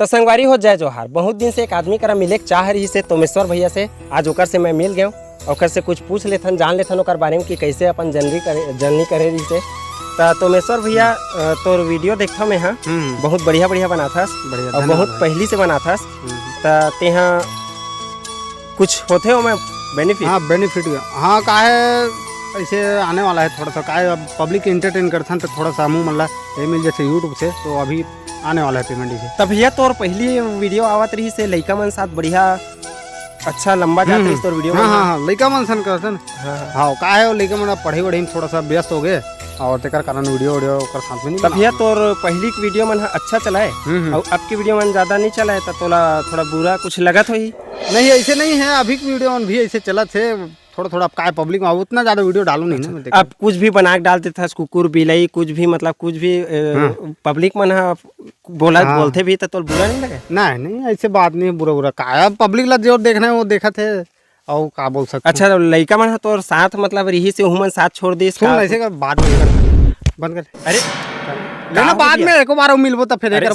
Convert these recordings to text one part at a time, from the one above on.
तो संगवारी हो जाए जोहार। बहुत दिन से एक आदमी करा मिले चाह रही से तोमेश्वर भैया से, आज ओकर से मैं मिल गया ओकर से कुछ पूछ लेथन, जान लेथन ओकर बारे में कि कैसे अपन जर्नी करे रही से। तो तोमेश्वर भैया तोर वीडियो देखता मैं, हाँ बहुत बढ़िया बढ़िया बना था और बहुत पहली से बना था। तो तेहा कुछ होते हो मैं बेनिफिट? हाँ बेनिफिट, हाँ का है ऐसे आने वाला है थोड़ा सा, का है अब पब्लिक एंटरटेन करथन तो थोड़ा सा मुँह मतलब ये मिल जैसे यूट्यूब से, तो अभी आने वाला है पेमेंट इसे। तब भैया तोर पहली वीडियो आवत रही से लइका मन साथ बढ़िया अच्छा लंबा जाते रही तोर वीडियो। हाँ लइका मन सन करथन। हाँ का है लइका मन पढ़े वढ़े में थोड़ा सा व्यस्त हो गए और तेकर कारण वीडियो कर साथ में नहीं। तब भैया तोर पहली वीडियो मन अच्छा चला है और अब की वीडियो मन ज्यादा नहीं चला है, तो तोला थोड़ा बुरा कुछ लगत हो ही? नहीं ऐसे नहीं है, अभी की वीडियो भी ऐसे चला थे थोड़ा थोड़ा। का पब्लिक में उतना ज्यादा वीडियो डालू नहीं ना। अब कुछ भी बना के डालते था, कुकुर बिलाई कुछ भी, मतलब कुछ भी पब्लिक मन बोलते भी तो बुरा नहीं लगे? नहीं ऐसे बात नहीं, बुरा का पब्लिक ला जो देखना है वो देखा थे और का बोल सकते। अच्छा लइका मन तो साथ मतलब रही से हुमन साथ छोड़ दी ऐसे का बात बंद कर। अरे लेना बाद में एक बार मिलबो तो फिर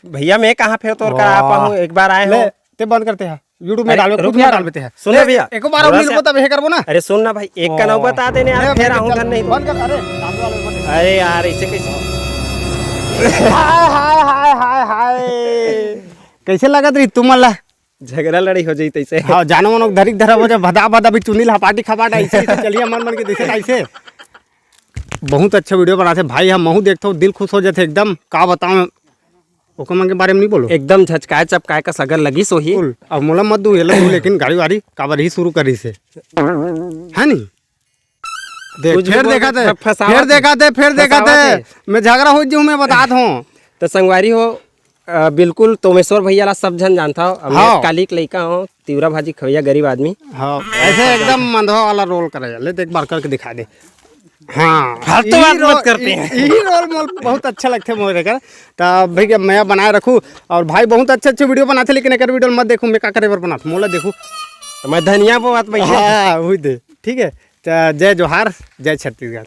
भैया मैं कहाँ फिर तोर का आप हूँ, एक बार आए हो ते बंद करते हैं यूट्यूब में डाल देते हैं। सुनो भैया एक बार मिलबो तब हे करबो ना। अरे सुन ना भाई, एक का नौ बता देने यार, फिर आऊं धन नहीं बंद कर। अरे यार ऐसे कैसे? हाय हाय हाय हाय हाय कैसे लगत रही तुम ला? झगड़ा लड़ी हो जाई तैसे। हां जानो मन धरिक धरा हो जा भदा भदा भी चुनिल हपाटी खपाट ऐसे चलिए मन के देखे ऐसे। बहुत अच्छा वीडियो बनाते भाई, हम महू देखते हो दिल खुश हो जाते एकदम। का बताऊं ओकर मन के बारे में नहीं बोलो, एकदम झचकाए चपकाए का सगर लगी सो ही। अब मोला मत दू लेकिन गाड़ी वाड़ी काबर ही शुरू करी से है नहीं। फिर देखा थे मैं झगड़ा हो जूँ मैं बता हूँ। तो संगवारी हो बिल्कुल तोमेश्वर भैया ला सब जन जानता हो। मैं काली लइका हूँ, तिवरा भाजी खवैया गरीब आदमी। हाँ ऐसे एकदम मंधवा वाला रोल करे ले, एक बार करके दिखा दे। हाँ हर तो बात मत करते हैं, यही रोल मोल बहुत अच्छा लगता है मोरे का। तो भैया मैं बनाए रखूँ और भाई बहुत अच्छे वीडियो बनाते, लेकिन एक वीडियो मत देखूँ मैं का करे बर बनाता मोला देखूँ तो मैं धनिया वो बात भैया वही दे। ठीक है जय जोहार, जय छत्तीसगढ़।